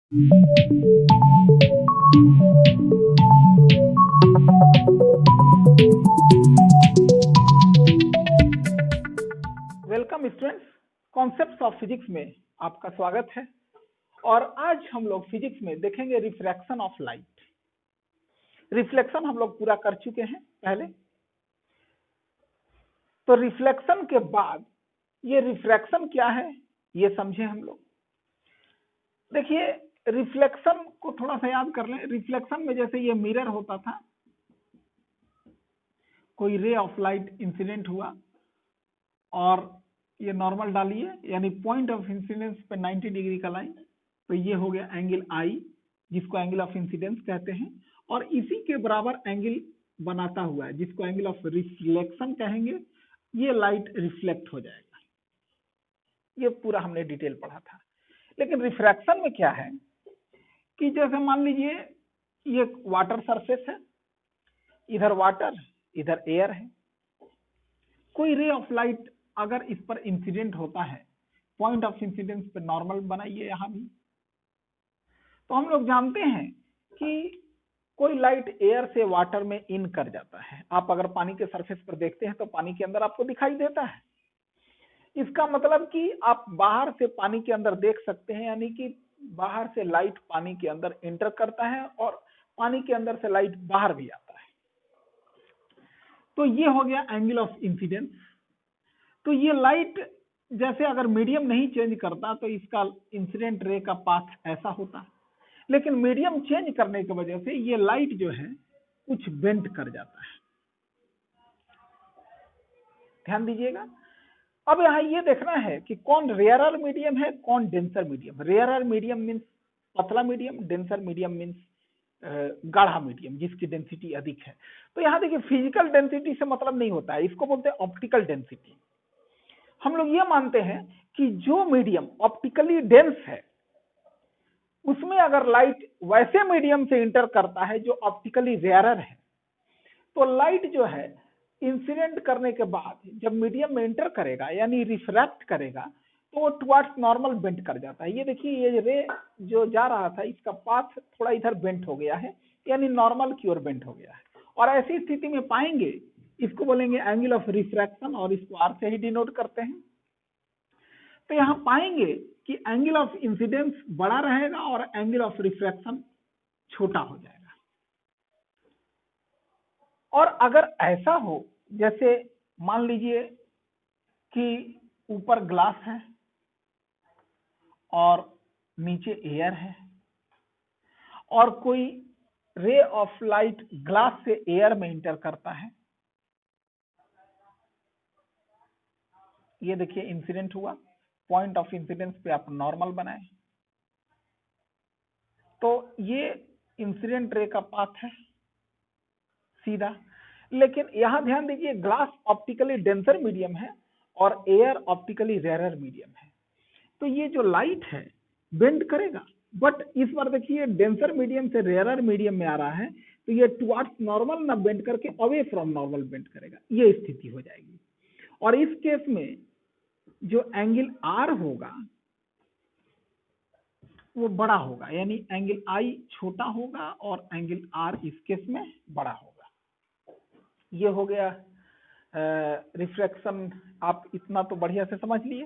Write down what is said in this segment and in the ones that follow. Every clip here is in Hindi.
Welcome students, concepts of physics में आपका स्वागत है। और आज हम लोग फिजिक्स में देखेंगे रिफ्रैक्शन ऑफ लाइट। रिफ्लेक्शन हम लोग पूरा कर चुके हैं पहले, तो रिफ्लेक्शन के बाद ये रिफ्रैक्शन क्या है ये समझे हम लोग। देखिए, रिफ्लेक्शन को थोड़ा सा याद कर लें। रिफ्लेक्शन में जैसे ये मिरर होता था, कोई रे ऑफ लाइट इंसिडेंट हुआ और ये नॉर्मल डालिए, यानी पॉइंट ऑफ इंसिडेंस पे 90 डिग्री का लाइन, तो ये हो गया एंगल आई, जिसको एंगल ऑफ इंसिडेंस कहते हैं। और इसी के बराबर एंगल बनाता हुआ है, जिसको एंगल ऑफ रिफ्लेक्शन कहेंगे। ये लाइट रिफ्लेक्ट हो जाएगा। ये पूरा हमने डिटेल पढ़ा था। लेकिन रिफ्रैक्शन में क्या है कि जैसे मान लीजिए ये वाटर सरफेस है, इधर वाटर इधर एयर है। कोई रे ऑफ लाइट अगर इस पर इंसिडेंट होता है, पॉइंट ऑफ इंसिडेंस पे नॉर्मल बनाइए यहां भी, तो हम लोग जानते हैं कि कोई लाइट एयर से वाटर में इन कर जाता है। आप अगर पानी के सरफेस पर देखते हैं तो पानी के अंदर आपको दिखाई देता है। इसका मतलब कि आप बाहर से पानी के अंदर देख सकते हैं, यानी कि बाहर से लाइट पानी के अंदर इंटर करता है और पानी के अंदर से लाइट बाहर भी आता है। तो ये हो गया एंगल ऑफ इंसिडेंस। तो ये लाइट जैसे अगर मीडियम नहीं चेंज करता तो इसका इंसिडेंट रे का पाथ ऐसा होता, लेकिन मीडियम चेंज करने की वजह से ये लाइट जो है कुछ बेंड कर जाता है। ध्यान दीजिएगा। अब यहाँ ये देखना है कि कौन रेयरर मीडियम है, कौन denser medium. Rarer medium means पतला मीडियम, डेंसर मीडियम मीन्स गाढ़ा मीडियम, जिसकी डेंसिटी अधिक है। तो यहाँ देखिए, फिजिकल डेंसिटी से मतलब नहीं होता है, इसको बोलते हैं ऑप्टिकल डेंसिटी। हम लोग ये मानते हैं कि जो मीडियम ऑप्टिकली डेंस है, उसमें अगर लाइट वैसे मीडियम से इंटर करता है जो ऑप्टिकली रेयरर है, तो लाइट जो है इंसिडेंट करने के बाद जब मीडियम में इंटर करेगा यानी रिफ्रैक्ट करेगा, तो वो टुवर्ड्स नॉर्मल बेंट कर जाता है। ये देखिए, ये रे जो जा रहा था इसका पाथ थोड़ा इधर बेंट हो गया है, यानी नॉर्मल की ओर बेंट हो गया है। और ऐसी स्थिति में पाएंगे, इसको बोलेंगे एंगल ऑफ रिफ्रैक्शन, और इसको आर से ही डिनोट करते हैं। तो यहां पाएंगे कि एंगल ऑफ इंसिडेंस बड़ा रहेगा और एंगल ऑफ रिफ्रैक्शन छोटा हो जाएगा। और अगर ऐसा हो, जैसे मान लीजिए कि ऊपर ग्लास है और नीचे एयर है, और कोई रे ऑफ लाइट ग्लास से एयर में इंटर करता है, ये देखिए इंसिडेंट हुआ, पॉइंट ऑफ इंसिडेंस पे आप नॉर्मल बनाए, तो ये इंसिडेंट रे का पाथ है सीधा। लेकिन यहां ध्यान दीजिए, ग्लास ऑप्टिकली डेंसर मीडियम है और एयर ऑप्टिकली रेयरर मीडियम है, तो ये जो लाइट है बेंड करेगा। बट इस बार देखिए, डेंसर मीडियम से रेयरर मीडियम में आ रहा है, तो ये टुवर्ड्स नॉर्मल ना बेंड करके अवे फ्रॉम नॉर्मल बेंड करेगा। ये स्थिति हो जाएगी। और इस केस में जो एंगल आर होगा वो बड़ा होगा, यानी एंगल आई छोटा होगा और एंगल आर इस केस में बड़ा होगा। ये हो गया रिफ्रैक्शन। आप इतना तो बढ़िया से समझ लिए।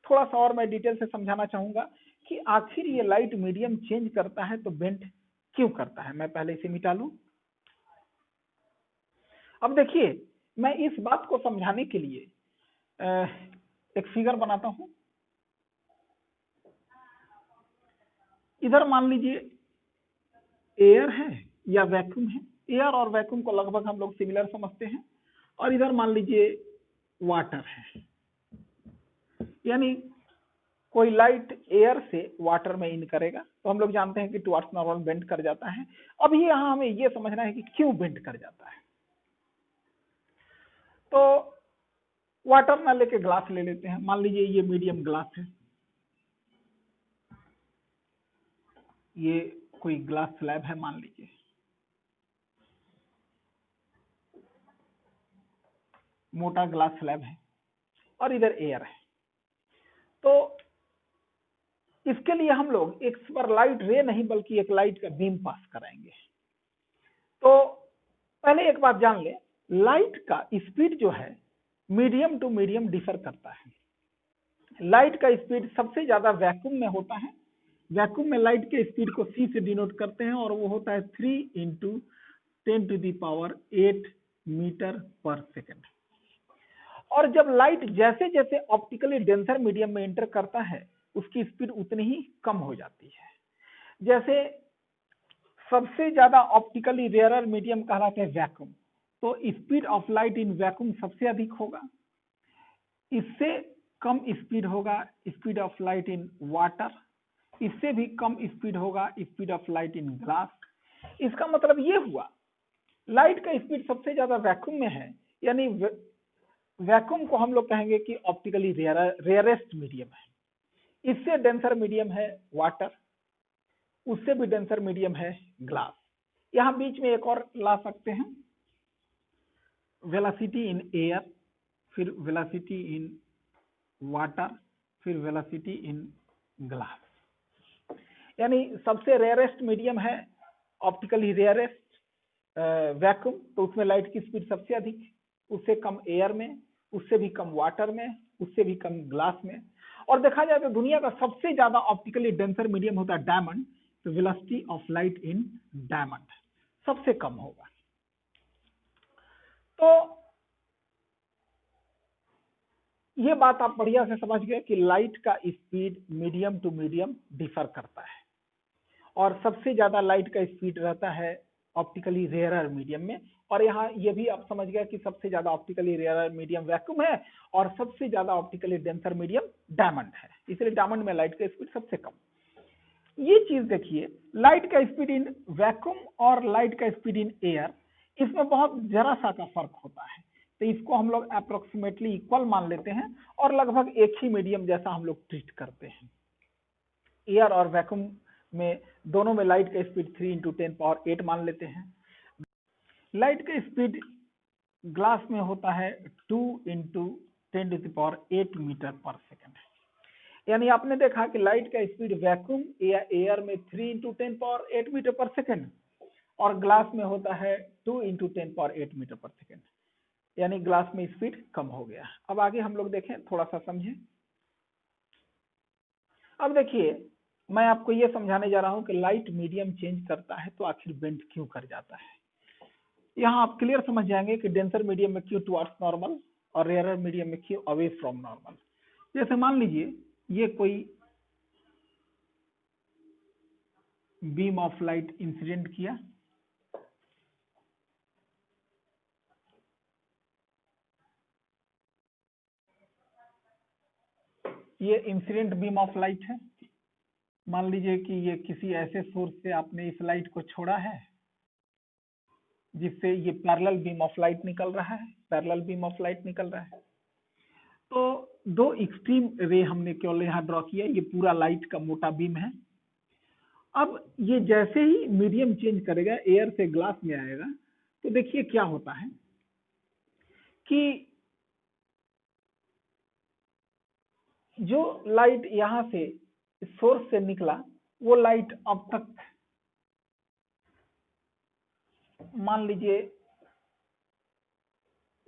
थोड़ा सा और मैं डिटेल से समझाना चाहूंगा कि आखिर ये लाइट मीडियम चेंज करता है तो बेंट क्यों करता है। मैं पहले इसे मिटा लूं। अब देखिए, मैं इस बात को समझाने के लिए एक फिगर बनाता हूं। इधर मान लीजिए एयर है या वैक्यूम है। एयर और वैक्यूम को लगभग हम लोग सिमिलर समझते हैं। और इधर मान लीजिए वाटर है, यानी कोई लाइट एयर से वाटर में इन करेगा, तो हम लोग जानते हैं कि टुवर्ड्स नॉर्मल बेंड कर जाता है। अब यहाँ हमें ये समझना है कि क्यों बेंड कर जाता है। तो वाटर ना लेके ग्लास ले लेते हैं। मान लीजिए ये मीडियम ग्लास है, ये कोई ग्लास स्लैब है मान लीजिए, मोटा ग्लास स्लैब है, और इधर एयर है। तो इसके लिए हम लोग एक पर लाइट रे नहीं बल्कि एक लाइट का बीम पास कराएंगे। तो पहले एक बात जान ले, लाइट का स्पीड जो है मीडियम टू मीडियम डिफर करता है। लाइट का स्पीड सबसे ज्यादा वैक्यूम में होता है। वैक्यूम में लाइट के स्पीड को c से डिनोट करते हैं और वो होता है 3 × 10⁸ मीटर पर सेकेंड। और जब लाइट जैसे जैसे ऑप्टिकली डेंसर मीडियम में एंटर करता है उसकी स्पीड उतनी ही कम हो जाती है। जैसे सबसे ज्यादा ऑप्टिकली रेयरर मीडियम कहलाते हैं वैक्यूम, तो speed of light in vacuum सबसे अधिक होगा। इससे कम स्पीड होगा speed of light in water, इससे भी कम स्पीड होगा speed of light in glass. इसका मतलब ये हुआ लाइट का स्पीड सबसे ज्यादा वैक्यूम में है, यानी वैक्यूम को हम लोग कहेंगे कि ऑप्टिकली रेयरेस्ट मीडियम है। इससे डेंसर मीडियम है वाटर, उससे भी डेंसर मीडियम है ग्लास। यहां बीच में एक और ला सकते हैं, वेलोसिटी इन एयर, फिर वेलोसिटी इन वाटर, फिर वेलोसिटी इन ग्लास। यानी सबसे रेयरेस्ट मीडियम है ऑप्टिकली रेयरेस्ट वैक्यूम, तो उसमें लाइट की स्पीड सबसे अधिक, उससे कम एयर में, उससे भी कम वाटर में, उससे भी कम ग्लास में। और देखा जाए तो दुनिया का सबसे ज्यादा ऑप्टिकली डेंसर मीडियम होता है डायमंड, तो velocity of light in diamond सबसे कम होगा। तो ये बात आप बढ़िया से समझ गए कि लाइट का speed medium to medium differ करता है और सबसे ज्यादा लाइट का स्पीड रहता है ऑप्टिकली रेयरर मीडियम में। और यहाँ ये भी आप समझ गए कि सबसे ज्यादा ऑप्टिकली रेयरर मीडियम वैक्यूम है और सबसे ज्यादा ऑप्टिकली डेंसर मीडियम डायमंड है, इसलिए डायमंड में लाइट का स्पीड सबसे कम। ये चीज देखिए, लाइट का स्पीड इन वैक्यूम और लाइट का स्पीड इन एयर, इसमें बहुत जरा सा का फर्क होता है, तो इसको हम लोग अप्रोक्सीमेटली इक्वल मान लेते हैं और लगभग एक ही मीडियम जैसा हम लोग ट्रीट करते हैं। एयर और वैक्यूम में दोनों में लाइट का स्पीड 3 × 10⁸ मान लेते हैं। लाइट का स्पीड ग्लास में होता है 2 × 10⁸ मीटर पर सेकेंड। यानी आपने देखा कि लाइट का स्पीड वैक्यूम या एयर में 3 × 10⁸ मीटर पर सेकेंड और ग्लास में होता है 2 × 10⁸ मीटर पर सेकेंड, यानी ग्लास में स्पीड कम हो गया। अब आगे हम लोग देखें, थोड़ा सा समझें। अब देखिए, मैं आपको ये समझाने जा रहा हूं कि लाइट मीडियम चेंज करता है तो आखिर बेंड क्यों कर जाता है। यहाँ आप क्लियर समझ जाएंगे कि डेंसर मीडियम में क्यू टुवर्ड्स नॉर्मल और रेयरर मीडियम में क्यू अवे फ्रॉम नॉर्मल। जैसे मान लीजिए ये कोई बीम ऑफ लाइट इंसिडेंट किया, ये इंसिडेंट बीम ऑफ लाइट है। मान लीजिए कि ये किसी ऐसे सोर्स से आपने इस लाइट को छोड़ा है जिससे ये पैरेलल बीम ऑफ लाइट निकल रहा है, पैरेलल बीम ऑफ लाइट निकल रहा है। तो दो एक्सट्रीम रे हमने केवल यहाँ ड्रॉ किया, ये पूरा लाइट का मोटा बीम है। अब ये जैसे ही मीडियम चेंज करेगा, एयर से ग्लास में आएगा, तो देखिए क्या होता है कि जो लाइट यहां से सोर्स से निकला वो लाइट अब तक मान लीजिए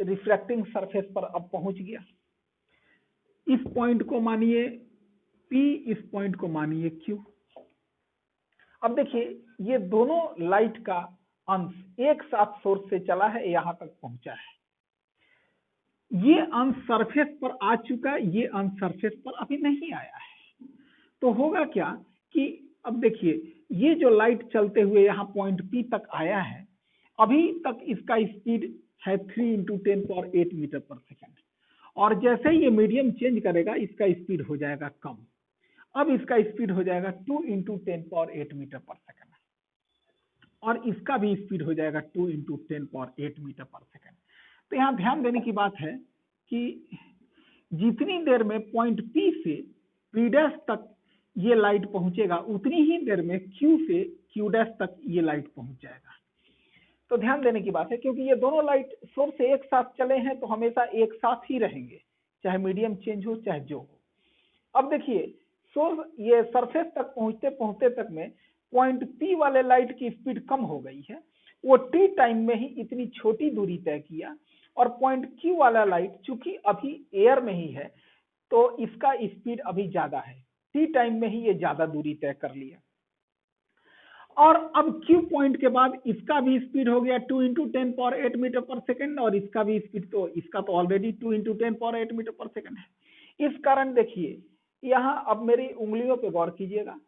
रिफ्रैक्टिंग सरफेस पर अब पहुंच गया। इस पॉइंट को मानिए P, इस पॉइंट को मानिए Q। अब देखिए ये दोनों लाइट का अंश एक साथ सोर्स से चला है, यहां तक पहुंचा है। ये अंश सरफेस पर आ चुका, ये अंश सरफेस पर अभी नहीं आया है। तो होगा क्या कि अब देखिए ये जो लाइट चलते हुए यहाँ पॉइंट P तक आया है, अभी तक इसका स्पीड है 3 × 10⁸ मीटर पर सेकेंड, और जैसे ही ये मीडियम चेंज करेगा इसका स्पीड हो जाएगा कम। अब इसका स्पीड हो जाएगा 2 × 10⁸ मीटर पर सेकेंड और इसका भी स्पीड हो जाएगा 2 × 10⁸ मीटर पर सेकेंड। तो यहाँ ध्यान देने की बात है कि जितनी देर में पॉइंट P से P' तक ये लाइट पहुंचेगा उतनी ही देर में Q से Q' तक ये लाइट पहुंच जाएगा। तो ध्यान देने की बात है, क्योंकि ये दोनों लाइट सोर्स से एक साथ चले हैं तो हमेशा एक साथ ही रहेंगे, चाहे मीडियम चेंज हो चाहे जो हो। अब देखिए सोर्स ये सरफेस तक पहुंचते पहुंचते तक में पॉइंट पी वाले लाइट की स्पीड कम हो गई है, वो टी टाइम में ही इतनी छोटी दूरी तय किया, और पॉइंट क्यू वाला लाइट चूंकि अभी एयर में ही है तो इसका स्पीड अभी ज्यादा है, टी टाइम में ही ये ज्यादा दूरी तय कर लिया। और अब क्यू पॉइंट के बाद इसका भी स्पीड हो गया 2 × 10⁸ मीटर पर सेकेंड, और इसका भी स्पीड तो इसका तो ऑलरेडी 2 × 10⁸ मीटर पर सेकेंड है। इस कारण देखिए यहाँ अब मेरी उंगलियों पे गौर कीजिएगा,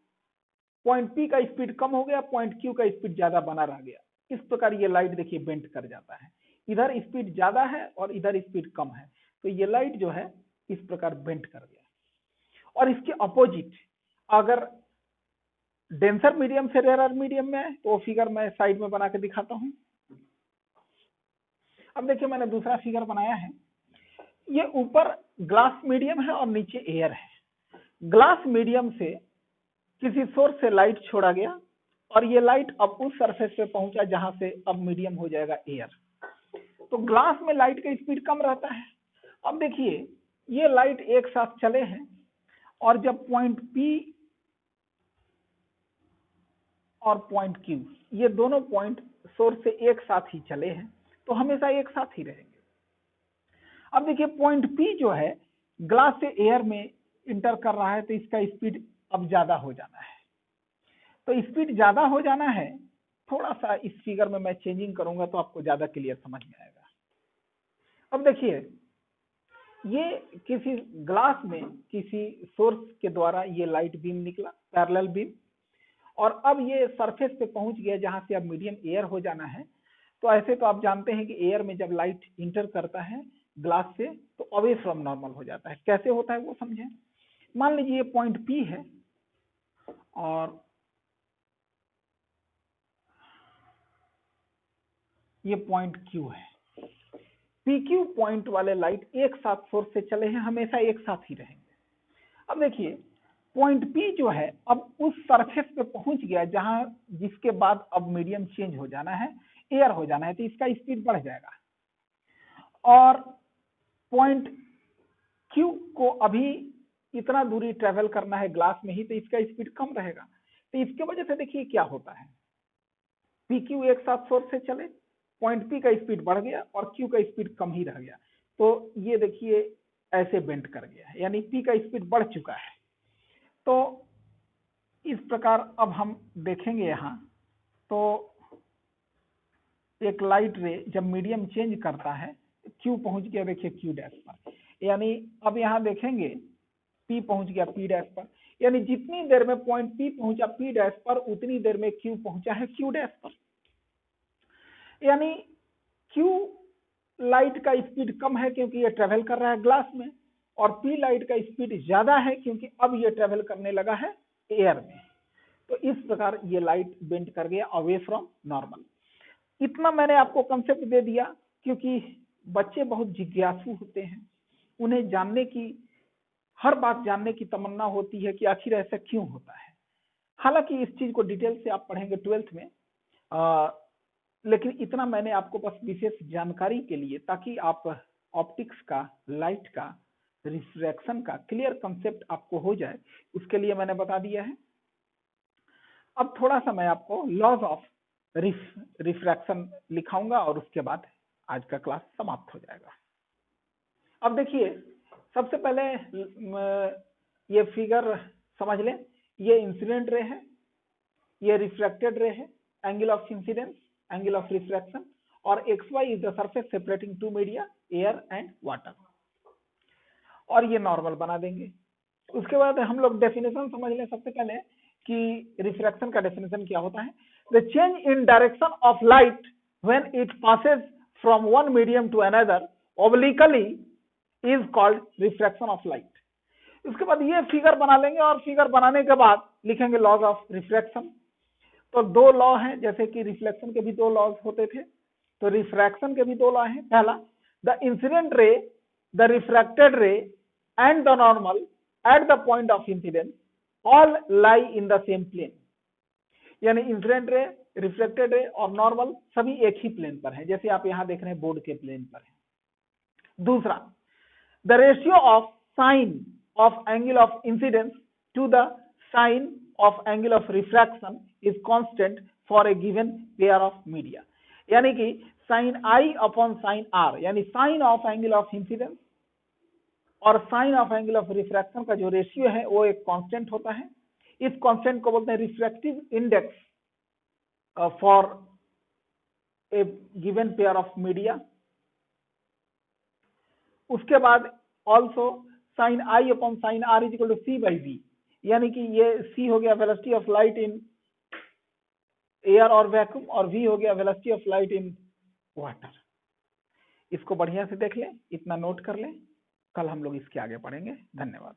पॉइंट पी का स्पीड कम हो गया, पॉइंट क्यू का स्पीड ज्यादा बना रह गया। इस प्रकार ये लाइट देखिए बेंट कर जाता है, इधर स्पीड ज्यादा है और इधर स्पीड कम है, तो ये लाइट जो है इस प्रकार बेंट कर गया। और इसके अपोजिट अगर डेंसर मीडियम से रेयर मीडियम में है तो वो फिगर मैं साइड में बना के दिखाता हूं। अब देखिए मैंने दूसरा फिगर बनाया है, ये ऊपर ग्लास मीडियम है और नीचे एयर है। ग्लास मीडियम से किसी सोर्स से लाइट छोड़ा गया और ये लाइट अब उस सरफेस पे पहुंचा जहां से अब मीडियम हो जाएगा एयर। तो ग्लास में लाइट का स्पीड कम रहता है। अब देखिए ये लाइट एक साथ चले हैं और जब पॉइंट पी और पॉइंट क्यू ये दोनों पॉइंट सोर्स से एक साथ ही चले हैं तो हमेशा एक साथ ही रहेंगे। अब देखिए पॉइंट पी जो है ग्लास से एयर में इंटर कर रहा है तो इसका स्पीड अब ज्यादा हो जाना है। तो स्पीड ज्यादा हो जाना है, थोड़ा सा इस फिगर में मैं चेंजिंग करूंगा तो आपको ज्यादा क्लियर समझ में आएगा। अब देखिए ये किसी ग्लास में किसी सोर्स के द्वारा ये लाइट बीम निकला, पैरेलल बीम, और अब ये सरफेस पे पहुंच गया जहां से अब मीडियम एयर हो जाना है। तो ऐसे तो आप जानते हैं कि एयर में जब लाइट इंटर करता है ग्लास से तो अवे फ्रॉम नॉर्मल हो जाता है। कैसे होता है वो समझें। मान लीजिए ये पॉइंट पी है और ये पॉइंट क्यू है। पी क्यू पॉइंट वाले लाइट एक साथ सोर्स से चले हैं, हमेशा एक साथ ही रहेंगे। अब देखिए पॉइंट पी जो है अब उस सरफेस पे पहुंच गया जहां जिसके बाद अब मीडियम चेंज हो जाना है, एयर हो जाना है, तो इसका स्पीड बढ़ जाएगा। और पॉइंट क्यू को अभी इतना दूरी ट्रेवल करना है ग्लास में ही, तो इसका स्पीड कम रहेगा। तो इसके वजह से देखिए क्या होता है, पी क्यू एक साथ सोर्स से चले, पॉइंट पी का स्पीड बढ़ गया और क्यू का स्पीड कम ही रह गया। तो ये देखिए ऐसे बेंट कर गया है, यानी पी का स्पीड बढ़ चुका है। तो इस प्रकार अब हम देखेंगे यहाँ, तो एक लाइट रे जब मीडियम चेंज करता है क्यू पहुंच गया देखिए क्यू डैश पर, यानी अब यहाँ देखेंगे पी पहुंच गया पी डैश पर, यानी जितनी देर में पॉइंट पी पहुंचा पी डैश पर उतनी देर में क्यू पहुंचा है क्यू डैश पर। यानी क्यू लाइट का स्पीड कम है क्योंकि ये ट्रेवल कर रहा है ग्लास में, और पी लाइट का स्पीड ज्यादा है क्योंकि अब ये ट्रेवल करने लगा है एयर में। तो इस प्रकार ये लाइट बेंड कर गया अवे फ्रॉम नॉर्मल। इतना मैंने आपको कंसेप्ट दे दिया क्योंकि बच्चे बहुत जिज्ञासु होते हैं, उन्हें जानने की, हर बात जानने की तमन्ना होती है कि आखिर ऐसा क्यों होता है। हालांकि इस चीज को डिटेल से आप पढ़ेंगे 12th में, लेकिन इतना मैंने आपको बस विशेष जानकारी के लिए, ताकि आप ऑप्टिक्स का, लाइट का, रिफ्रैक्शन का क्लियर कंसेप्ट आपको हो जाए, उसके लिए मैंने बता दिया है। अब थोड़ा सा मैं आपको लॉज ऑफ रिफ्रैक्शन लिखाऊंगा और उसके बाद आज का क्लास समाप्त हो जाएगा। अब देखिए सबसे पहले ये फिगर समझ लें, ये इंसिडेंट रे है, ये रिफ्रैक्टेड रे है, angle of incidence, angle of refraction, और xy is the surface separating two media air and water, और ये नॉर्मल बना देंगे। उसके बाद हम लोग डेफिनेशन समझ लें सबसे पहले कि रिफ्रैक्शन का डेफिनेशन क्या होता है। The change in direction of light when it passes from one medium to another obliquely is called refraction of light. उसके बाद ये फिगर बना लेंगे और फिगर बनाने के बाद लिखेंगे लॉज ऑफ रिफ्रैक्शन। तो दो लॉ हैं, जैसे कि रिफ्लेक्शन के भी दो लॉज होते थे, तो रिफ्रैक्शन के भी दो लॉ हैं। पहला, the incident ray, the refracted ray and the normal at the point of incidence all lie in the same plane. यानी इंसिडेंट रे, रिफ्लेक्टेड रे और नॉर्मल सभी एक ही प्लेन पर है, जैसे आप यहां देख रहे हैं बोर्ड के प्लेन पर है। दूसरा, the ratio of sine of angle of incidence to the sine of angle of refraction is constant for a given pair of media। यानी कि sin I upon sin R, यानी sine of angle of incidence और sine of angle of refraction का जो रेशियो है वो एक कांस्टेंट होता है। इस कांस्टेंट को बोलते हैं refractive index for a given pair of media. उसके बाद also sine i upon sine r is equal to c by v, यानी कि ये सी हो गया velocity of light in air और वैक्यूम और वी हो गया velocity of light in water. इसको बढ़िया से देख लें, इतना नोट कर लें, कल हम लोग इसके आगे पढ़ेंगे। धन्यवाद।